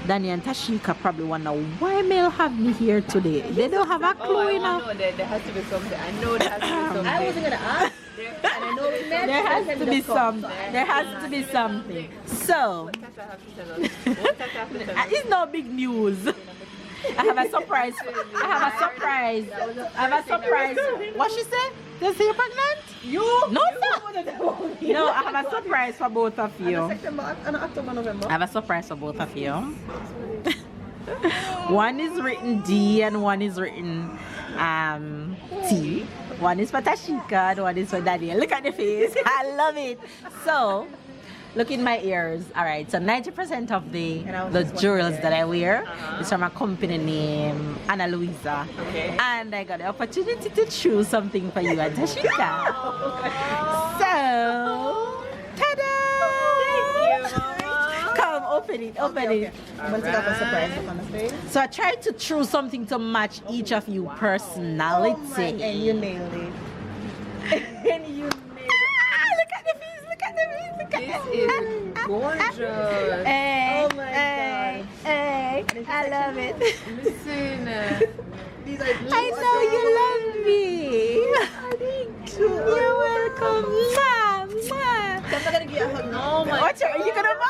Danny and Tashika probably wonder why Mel have me here today. They don't have a clue, you know. No, there has to be something. I know there has to be something. I wasn't gonna ask. And I know we met. There has to be something. There has to be something. So, it's no big news. I have a surprise. I have a surprise. I have a surprise. What she said? Does she pregnant? You? No, sir. No, I have a surprise for both of you. September and October, November. I have a surprise for both of you. One is written D and one is written T. One is for Tashika and one is for Daniel. Look at the face. I love it. So, look in my ears. Alright, so 90% of the jewels that I wear is from a company named Ana Luisa. Okay. And I got the opportunity to choose something for you and Tashika. So, ta-da! Come, open it, open it. I'm going to take a surprise up on the face. So I tried to choose something to match each of you personality. And you nailed it. And you nailed it. Look at the face, look at the face, look at This is gorgeous. Hey, Oh my hey, hey, I love it. Listen. These are I know you love me. You're welcome. Mwah, mwah. I'm going to give you a hug. Oh my What are you gonna buy?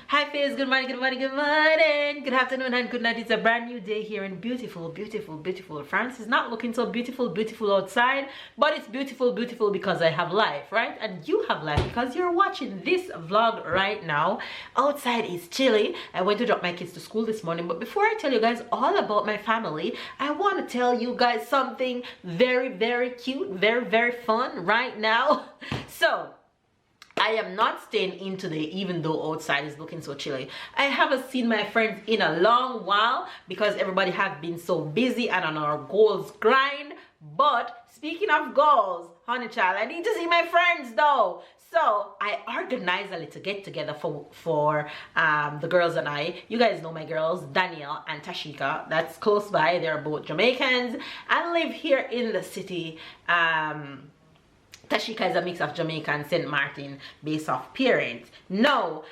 Hi Fizz, good morning, good morning, good morning, good afternoon and good night. It's a brand new day here in beautiful, beautiful, beautiful France. It's not looking so beautiful, beautiful outside, but it's beautiful, beautiful because I have life, right? And you have life because you're watching this vlog right now. Outside is chilly. I went to drop my kids to school this morning, but before I tell you guys all about my family, I want to tell you guys something very, very cute, very, very fun right now. So, I am not staying in today even though outside is looking so chilly. I haven't seen my friends in a long while because everybody has been so busy and on our goals grind. But speaking of goals, honey child, I need to see my friends though. So I organized a little get together for the girls and I. You guys know my girls, Danielle and Tashika. That's close by. They're both Jamaicans and live here in the city. Tashika is a mix of Jamaican and St. Martin based off parents. No,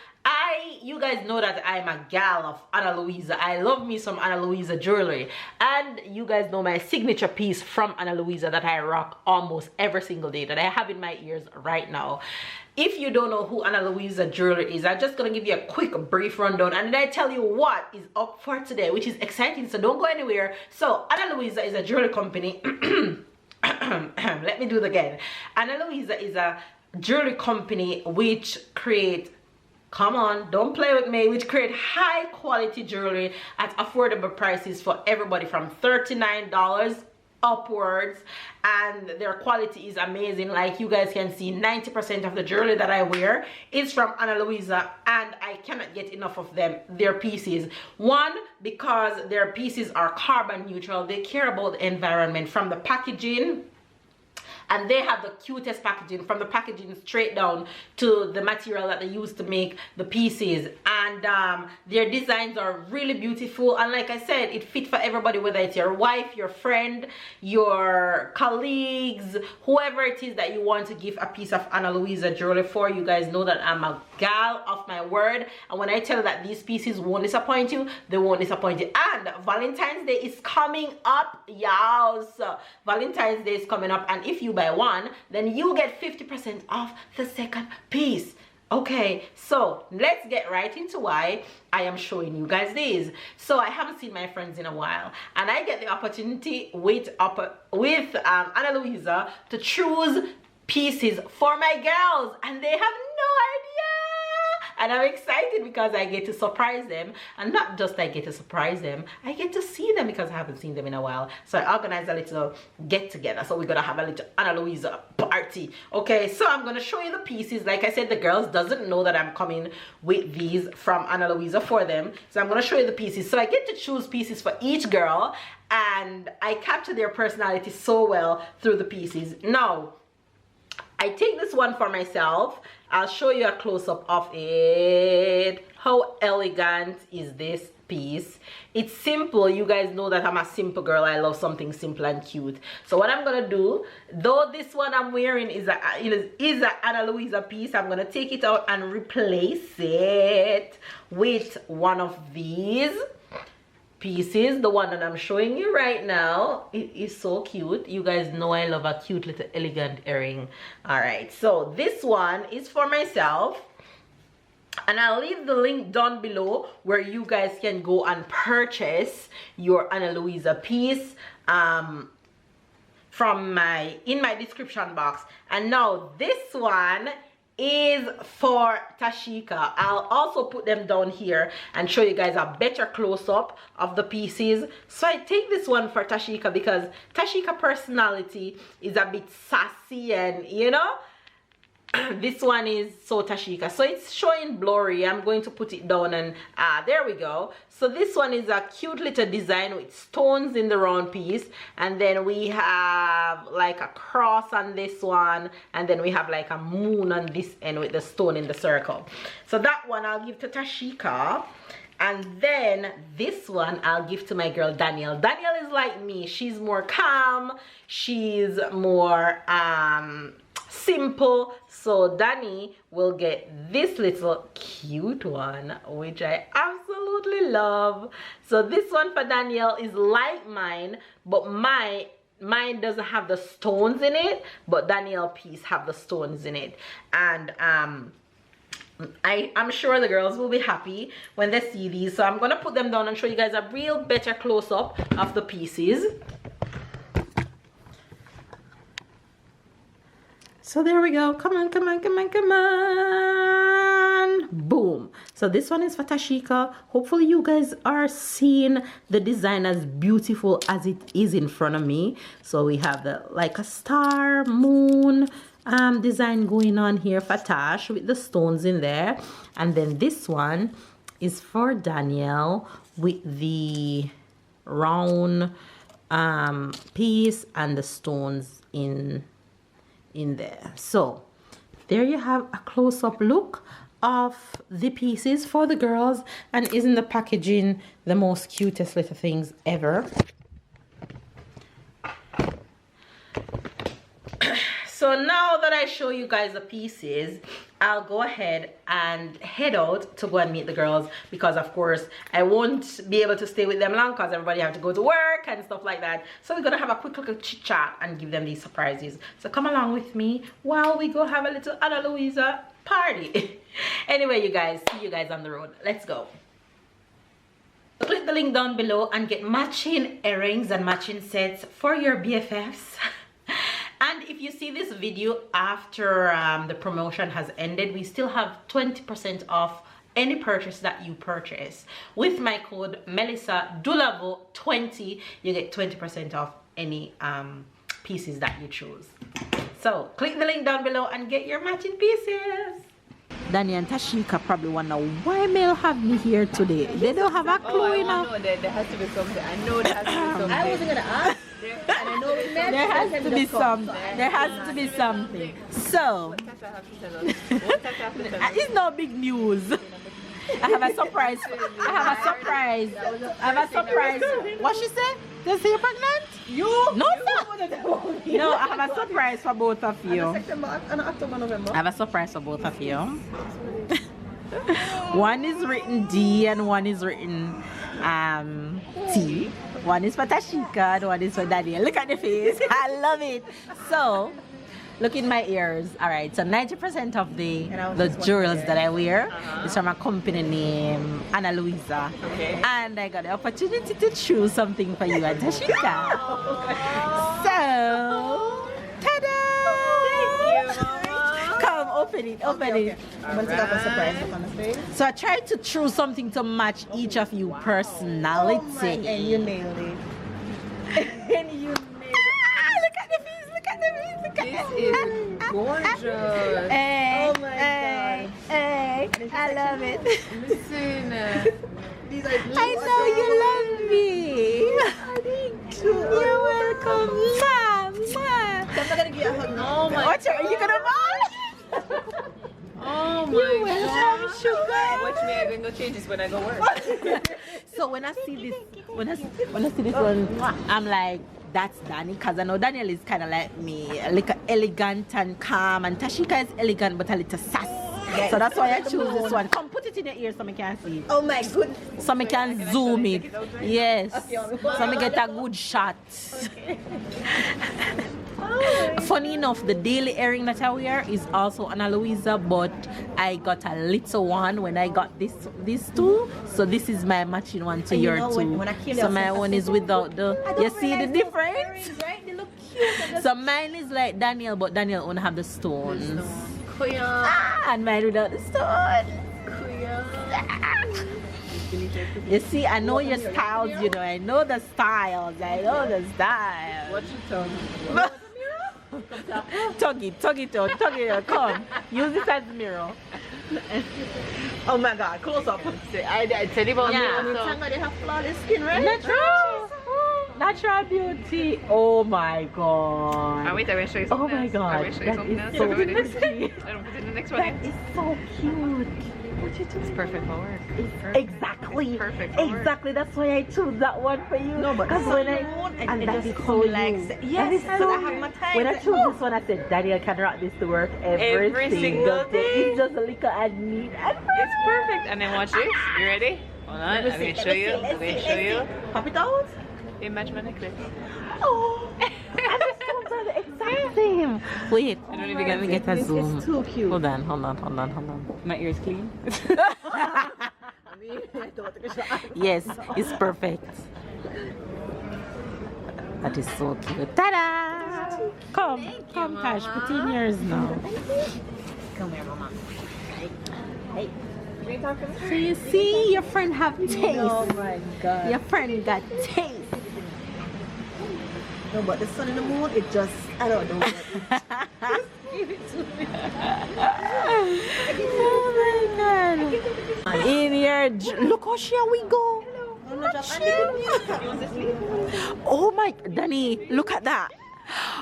you guys know that I'm a gal of Ana Luisa. I love me some Ana Luisa jewelry. And you guys know my signature piece from Ana Luisa that I rock almost every single day that I have in my ears right now. If you don't know who Ana Luisa jewelry is, I'm just going to give you a quick brief rundown and then I tell you what is up for today, which is exciting, so don't go anywhere. So Ana Luisa is a jewelry company. Let me do it again. Ana Luisa is a jewelry company which create, come on, don't play with me, which create high quality jewelry at affordable prices for everybody from $39 upwards, and their quality is amazing. Like you guys can see, 90% of the jewelry that I wear is from Ana Luisa and I cannot get enough of their pieces. One, because their pieces are carbon neutral. They care about the environment from the packaging, and they have the cutest packaging, from the packaging straight down to the material that they use to make the pieces. And their designs are really beautiful, and like I said, it fits for everybody, whether it's your wife, your friend, your colleagues, whoever it is that you want to give a piece of Ana Luisa jewelry for. You guys know that I'm a gal of my word, and when I tell you that these pieces won't disappoint you, they won't disappoint you. And Valentine's Day is coming up, y'all. So Valentine's Day is coming up, and if you buy one, then you get 50% off the second piece. Okay, so let's get right into why I am showing you guys these. So I haven't seen my friends in a while, and I get the opportunity with Ana Luisa to choose pieces for my girls, and they have no idea. And I'm excited because I get to surprise them, and not just I get to surprise them, I get to see them because I haven't seen them in a while. So I organized a little get together, so we're gonna have a little Ana Luisa party. Okay, so I'm gonna show you the pieces. Like I said, the girls doesn't know that I'm coming with these from Ana Luisa for them, so I'm gonna show you the pieces. So I get to choose pieces for each girl, and I capture their personality so well through the pieces. Now I take this one for myself. I'll show you a close-up of it. How elegant is this piece? It's simple. You guys know that I'm a simple girl. I love something simple and cute. So what I'm gonna do, though this one I'm wearing is a Ana Luisa piece, I'm gonna take it out and replace it with one of these pieces. The one that I'm showing you right now, it is so cute. You guys know I love a cute little elegant earring. All right, so this one is for myself, and I'll leave the link down below where you guys can go and purchase your Ana Luisa piece from in my description box. And now this one is for Tashika. I'll also put them down here and show you guys a better close-up of the pieces. So I take this one for Tashika because Tashika personality is a bit sassy, and you know, this one is so Tashika, so it's showing blurry. I'm going to put it down, and there we go. So this one is a cute little design with stones in the round piece, and then we have like a cross on this one, and then we have like a moon on this end with the stone in the circle. So that one I'll give to Tashika. And then this one I'll give to my girl Danielle. Danielle is like me. She's more calm. She's more simple. So Danny will get this little cute one, which I absolutely love. So this one for Danielle is like mine, but mine doesn't have the stones in it, but Danielle piece have the stones in it. And I'm sure the girls will be happy when they see these. So I'm gonna put them down and show you guys a real better close-up of the pieces. So there we go. Come on, come on, come on, come on. Boom. So this one is for Tashika. Hopefully you guys are seeing the design as beautiful as it is in front of me. So we have the like a star, moon design going on here for Tash with the stones in there. And then this one is for Danielle with the round piece and the stones in there. So there you have a close-up look of the pieces for the girls, and isn't the packaging the most cutest little things ever? So now that I show you guys the pieces, I'll go ahead and head out to go and meet the girls, because of course I won't be able to stay with them long because everybody have to go to work and stuff like that. So we're gonna have a quick little chit chat and give them these surprises. So come along with me while we go have a little Ana Luisa party. Anyway, you guys, see you guys on the road. Let's go. So click the link down below and get matching earrings and matching sets for your BFFs. And if you see this video after the promotion has ended, we still have 20% off any purchase that you purchase. With my code Melissa Delaveaus 20, you get 20% off any pieces that you choose. So click the link down below and get your matching pieces. Danny and Tashika probably wonder why Mel have me here today. They don't have a clue, you know. There has to be something. I know there has to be something. I wasn't gonna ask. There has to be something. There has to be something. So it's no big news. I have a surprise. I have a surprise. I have a surprise. What she said? Does you're pregnant? You? No, sir. No, I have a surprise for both of you. I have a surprise for both of you. One is written D and one is written T. One is for Tashika and one is for Danielle. Look at the face. I love it. So, look in my ears. Alright, so 90% of the jewels that I wear is from a company named Ana Luisa. Okay. And I got the opportunity to choose something for you and Tashika. So, ta-da! Thank you, Mama. Come, open it, open it. I'm going to have a surprise on the face. So I tried to choose something to match each of you personality. Oh my, and you nailed it. And you nailed it. Look at the face, look at the face, look at This is gorgeous. Hey, Oh my hey, God. hey, I love it. Listen. These are I know you love me. You're welcome. Mwah, mwah. I'm not going to give you a hug now. Oh my What are you gonna buy? Oh my You welcome, God. sugar. Watch me, I'm going to change this when I go work. So when I see this, when I see this one, I'm like, that's Danny, because I know Danielle is kind of like me, like elegant and calm, and Tashika is elegant but a little sass. So that's why I choose this one. Come put it in your ear so I can see it. Oh my goodness. So I can zoom it. Yes. So I get a good shot. Funny enough, the daily earring that I wear is also Ana Luisa, but I got a little one when I got these two. So this is my matching one to your two. So my one is without the. You see the difference? Right? They look cute. So mine is like Daniel, but Daniel only have the stones. And mine without the stone. You see, I know your styles, you know. I know the styles. I know the styles. What's your tongue? Tug it out, come. Use it as a mirror. Oh my God, close up. I tell you about Yeah. mirror, so. They have flawless skin, right? Natural beauty. Oh my god. I will show you something. Oh my else. I god. will show you That something is else. so I don't put pretty. it in the next one. That is so cute. It's perfect for work. Exactly. Perfect for work. Exactly. That's why I chose that one for you. No, but because when I and that just is come so like you. yes, That is so so I have my time. When I chose this one, I said, Daddy, I can rock this to work every single day. It's just a little I need. It's perfect. And then watch this. You ready? Hold on. I'm going to show you. I'm going to show you. Pop it out. It match my necklace. Oh, and the stones are the exact same. Wait, I don't even let me get a This zoom. is too cute. Hold on. My ears clean. Yes, it's perfect. That is so cute. Ta-da! Come, Tash, put in yours now. Come here, Mama. So you see, your friend have taste. Oh my God. Your friend got taste. No, but the sun and the moon, it just, I don't know. Give it to me. Oh my God. In your, look how shall we go. Oh my, Danny, look at that.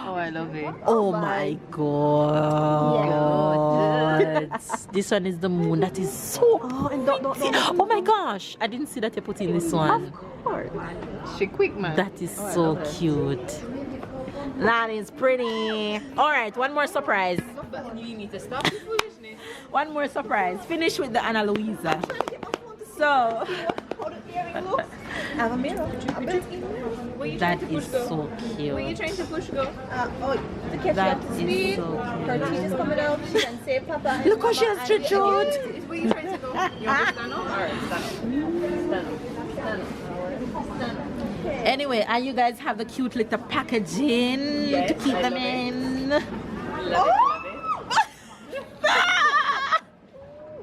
Oh, I love it. Oh my God. This one is the moon. That is so pretty. Oh my gosh. I didn't see that you put in this one. Of course. She quick, man. That is so cute. That is pretty. All right, one more surprise. You need to stop the foolishness. One more surprise. Finish with the Ana Luisa. So, Have a mirror. that is so cute. Were you trying to push go? To catch That up to is speed. so Her teeth is cute. coming out. She can say Papa. Look how she has stretched out. Were you trying to go? You want to stand up? Alright, stand up. Stand up. Anyway, and you guys have the cute little packaging Yes, to keep I them love it. in. Love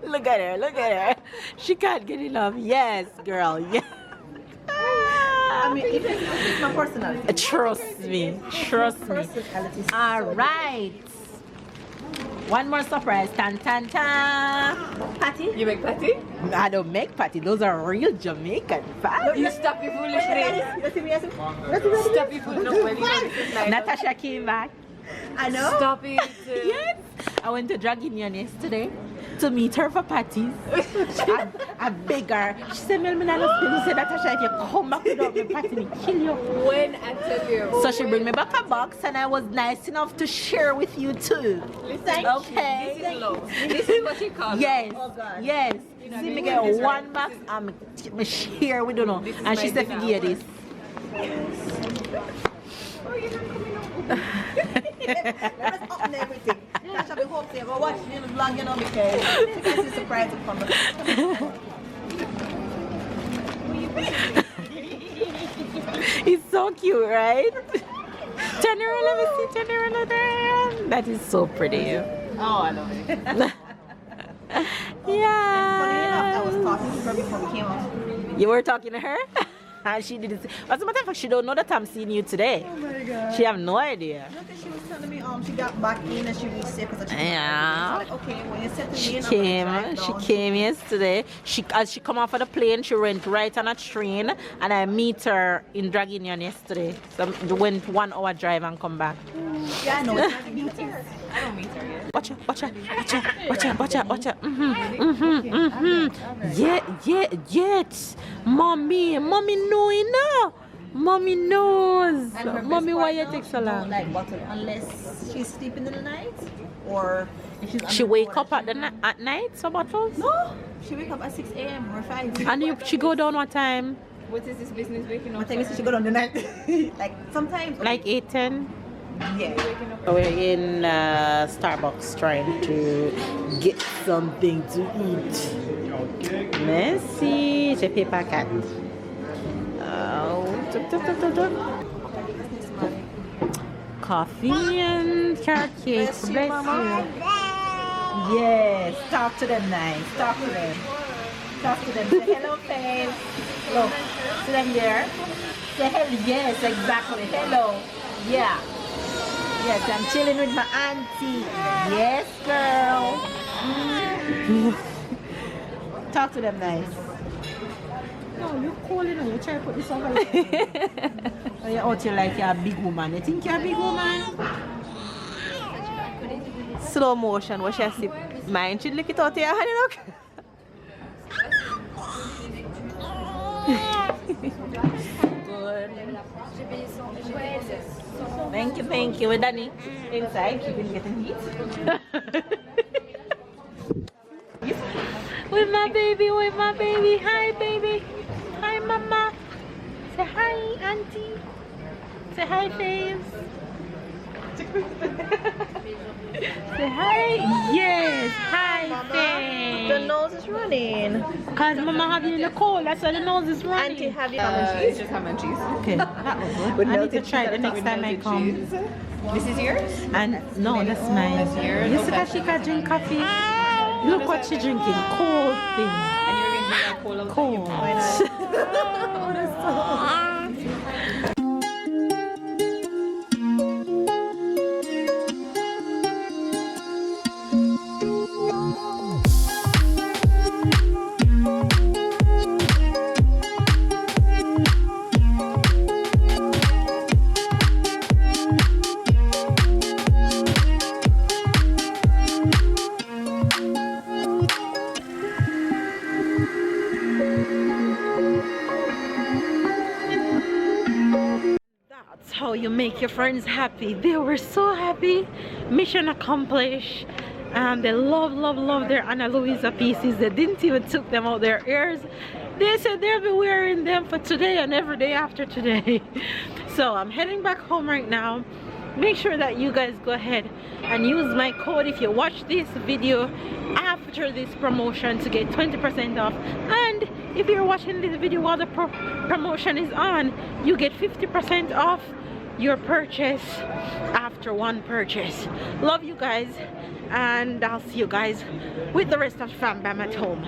Look at her. She can't get enough. Yes, girl. Yes. I mean, it's my personality. Trust me. Personality. All right. One more surprise. Tan tan tan. Patty. You make patty? I don't make patty. Those are real Jamaican patty. You stop your foolishness. Stop your foolishness. No, well, you know this is like... Natasha came back. I know. Stop it. Yes. I went to Drag Union yesterday to meet her for patties. I beg her. She said, Melmina, she said, Natasha, if you come back without me patty, me kill you. When I tell you... So she bring me back a box and I was nice enough to share with you too. Listen, Okay. this is love. This is what you call Yes. Oh, God. Yes. See me get one box and me share with you know. This is And she my said, dinner forget hour. this. Let us up and everything. Natasha, we hope they go watch the vlog, you know, because you can see surprise to come. It's so cute, right? Turn around, let me see. Turn around. That is so pretty. Oh, I love it. Funny enough, I was Yeah. talking to her before we came out. You were talking to her? And she didn't say. As a matter of fact, she don't know that I'm seeing you today. Oh my God. She have no idea. Nothing, she was telling me she got back in and she reached safe because she Yeah. was like, okay, when you settle She in, came yesterday. As she come off of the plane, she went right on a train, and I meet her in Drag Union yesterday. So went 1 hour drive and come back. Yeah, I know. It's I don't meet her yet. Watch her. Yet. Mommy knowing now. Mommy knows. And her Mommy, best why part you now, take she so don't long? like bottle unless she's sleeping in the night or if she's She under wake water, up at at night, so bottles? No, she wake up at 6 a.m. or 5. And she go down what time? What is this business waking I up? think she go down the night. Like sometimes. Like 8, 10? Yeah. We're in Starbucks trying to get something to eat. Merci, j'ai fait packet. Coffee and carrot cake. Bless you, Mama. Yes. Talk to them nice. Talk to them. Talk to them. Say hello, face. Look. See them there. Say hello. Yes, exactly. Hello. Yeah. Yes, I'm chilling with my auntie. Yes, girl. Talk to them nice. No, you're cool, you know. You try to put this over here. Oh, you're out here like you're a big woman. You think you're a big woman? Slow motion. What she sip? Mine should lick it out here, honey, look. Good. Thank you. We're done inside. Keeping getting heat. With my baby, with my baby. Hi, baby. Hi, mama. Say hi, auntie. Say hi, face. Say hi. Yes. Hi, face. The nose is running. Cause mama have you in the cold. That's why the nose is running. Auntie, have you It's just ham and cheese. Okay, that was good. With I need to melted try it the cheese next With time I melted come. cheese. This is yours? And no, that's mine. That's yours? You see that she can drink coffee? Look what she drinking. Cold thing. And you're going to drink that cold outside? Cold. That's how you make your friends happy. They were so happy. Mission accomplished. And they love their Ana Luisa pieces. They didn't even took them out their ears. They said they'll be wearing them for today and every day after today. So I'm heading back home right now. Make sure that you guys go ahead and use my code if you watch this video after this promotion to get 20% off. And if you're watching this video while the promotion is on, you get 50% off your purchase after one purchase. Love you guys, and I'll see you guys with the rest of the fam bam at home.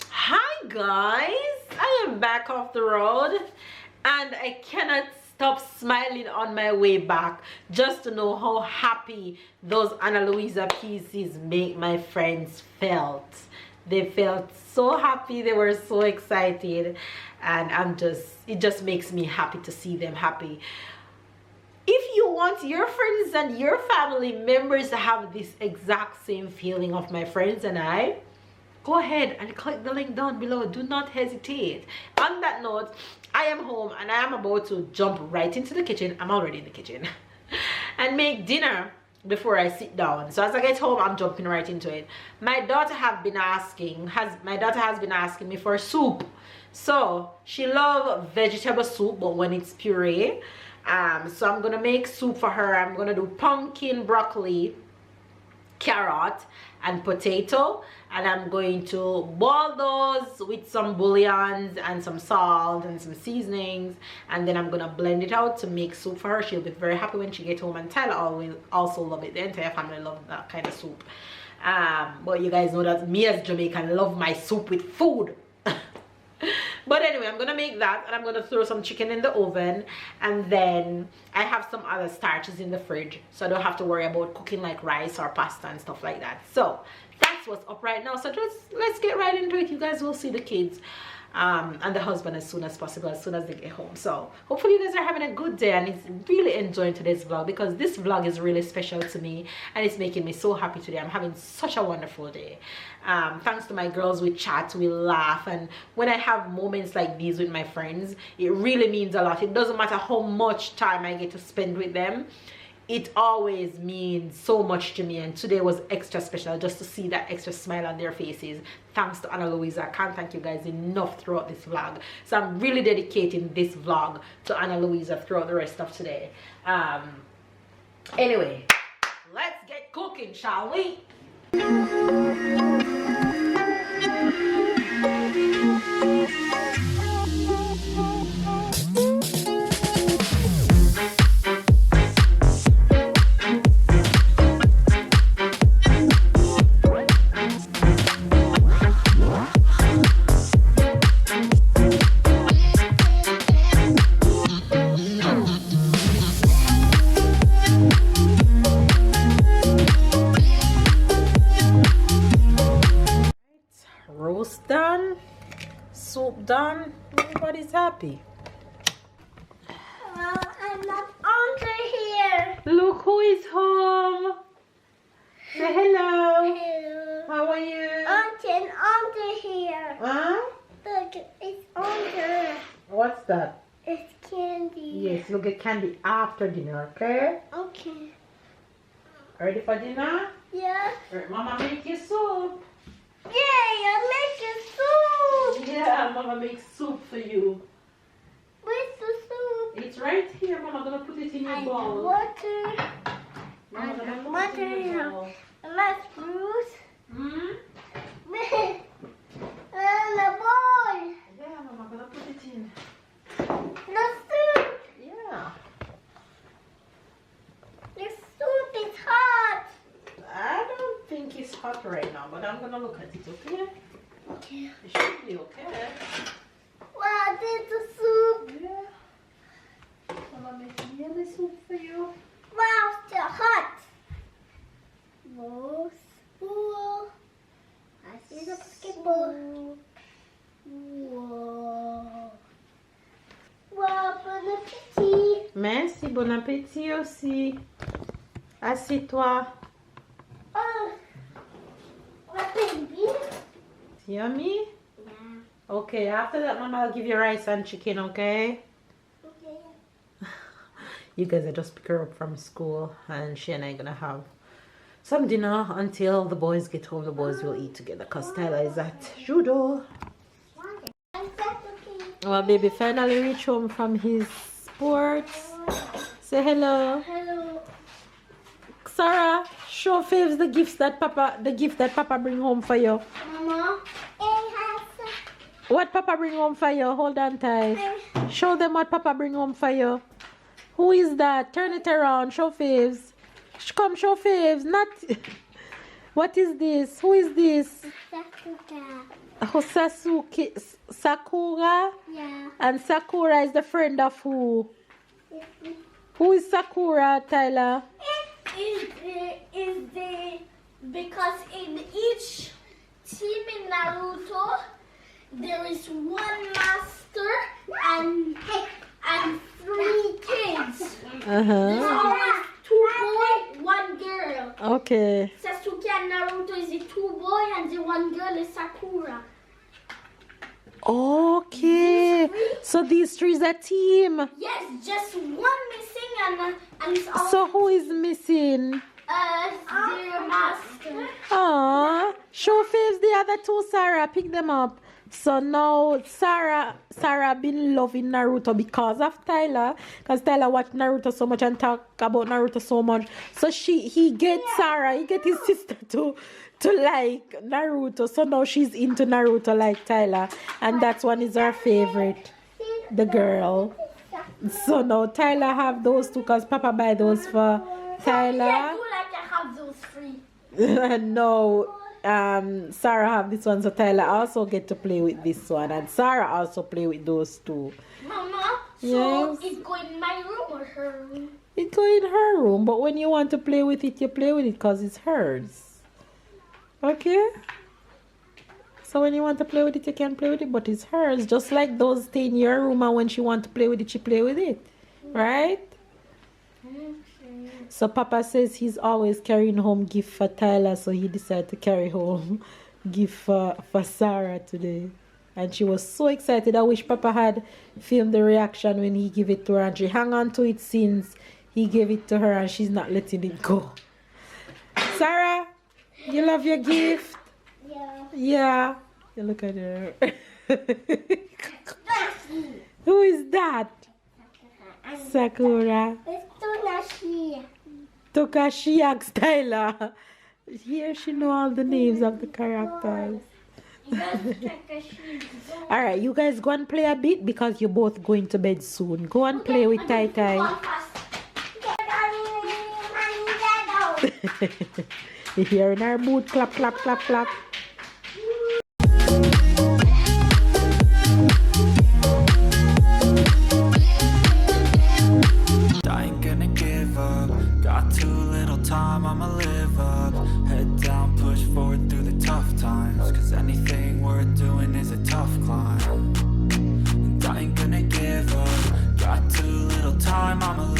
Hi guys, I am back off the road and I cannot stop smiling on my way back just to know how happy those Ana Luisa pieces make my friends felt. They felt so happy, they were so excited, and it just makes me happy to see them happy. If you want your friends and your family members to have this exact same feeling of my friends and I, go ahead and click the link down below. Do not hesitate. On that note, I am home and I am about to jump right into the kitchen. I'm already in the kitchen and make dinner before I sit down. So as I get home, I'm jumping right into it. My daughter has been asking me for soup. So she loves vegetable soup, but when it's puree. So I'm gonna make soup for her. I'm gonna do pumpkin, broccoli, carrot and potato, and I'm going to boil those with some bouillons and some salt and some seasonings, and then I'm gonna blend it out to make soup for her. She'll be very happy when she gets home, and Tyler will also love it. The entire family loves that kind of soup. But you guys know that me as Jamaican love my soup with food. But anyway, I'm gonna make that, and I'm gonna throw some chicken in the oven, and then I have some other starches in the fridge, so I don't have to worry about cooking like rice or pasta and stuff like that. So that's what's up right now. So let's get right into it. You guys will see the kids and the husband as soon as possible, as soon as they get home. So hopefully you guys are having a good day and it's really enjoying today's vlog, because this vlog is really special to me and it's making me so happy today. I'm having such a wonderful day. Thanks to my girls, we chat, we laugh, and when I have moments like these with my friends, it really means a lot. It doesn't matter how much time I get to spend with them, it always means so much to me, and today was extra special just to see that extra smile on their faces. Thanks to Ana Luisa. I can't thank you guys enough throughout this vlog. So I'm really dedicating this vlog to Ana Luisa throughout the rest of today. Anyway, let's get cooking, shall we? Roast done, soup done, everybody's happy. I'm not under here. Look who is home. Say hello. Hello. How are you? Auntie, under here. Huh? Look, it's under. What's that? It's candy. Yes, we'll get candy after dinner, okay? Okay. Ready for dinner? Yeah. Right, Mama make you soup. Yay, I'm making soup. Yeah, Mama makes soup for you. Where's the soup? It's right here. Mama gonna put it in your I bowl. got water. Mama gonna put Water it in your now. bowl. And that's fruit. Hmm? And the bowl. Yeah, Mama gonna put it in. The soup. Yeah. The soup is hot. I don't think it's hot right now, but I'm gonna look at it, okay? Okay. It should be okay. Wow, there's the soup. Yeah. Mama making yummy soup for you. Wow, still hot. Whoa, spool. I see the basketball. Whoa. Wow, bon appétit. Merci, bon appétit aussi. Assieds-toi. Oh, what baby? Yummy? Yeah. Okay, after that, Mama, I'll give you rice and chicken, okay? Okay. You guys are just pick her up from school, and she and I gonna have some dinner until the boys get home. The boys will eat together because Tyler is at judo. Well, baby finally reached home from his sports. Say hello. Hello. Sarah, show Faves the gift that Papa bring home for you. Mama. What Papa bring home for you? Hold on tight. Show them what Papa bring home for you. Who is that? Turn it around. Show Faves. Come show Faves. Not. What is this? Who is this? Sakura. Oh, Sakura? Yeah. And Sakura is the friend of who? Who is Sakura, Tyler? Because in each team in Naruto there is one master and 3 kids. There's always 2 boys, 1 girl. Okay. Sasuke and Naruto is the 2 boys and the 1 girl is Sakura. Okay. So these 3 is a team. Yes, just 1 missing and it's all So who is missing? their master. Aww. Show Faves the other 2, Sarah. Pick them up. So now Sarah been loving Naruto because of Tyler. Because Tyler watched Naruto so much and talk about Naruto so much. So he get Sarah, he get his sister to like Naruto. So now she's into Naruto like Tyler. And that one is her favorite. The girl. So now Tyler have those 2 because Papa buy those for Tyler. I do like I have those 3. And now Sarah have this one, so Tyler also get to play with this one, and Sarah also play with those 2. Mama, so Yes. it's going in my room or her room? It go in her room, but when you want to play with it, you play with it because it's hers. Okay? So when you want to play with it, you can play with it, but it's hers. Just like those stay in your room, and when she want to play with it, she play with it. Right? So Papa says he's always carrying home gift for Tyler, so he decided to carry home gift for Sarah today. And she was so excited. I wish Papa had filmed the reaction when he gave it to her, and she hung on to it since he gave it to her, and she's not letting it go. Sarah, you love your gift? Yeah. Yeah. You look at her. Who is that? Sakura. It's Tonashi. Tokashi asked Tyler. Here she know all the names of the characters. Alright, you guys go and play a bit because you're both going to bed soon. Go and play with Tai Tai. You hearing our boot clap, clap, clap, clap. I ain't gonna give up. Got too little time, I'ma live up. Head down, push forward through the tough times. Cause anything worth doing is a tough climb. And I ain't gonna give up. Got too little time, I'ma live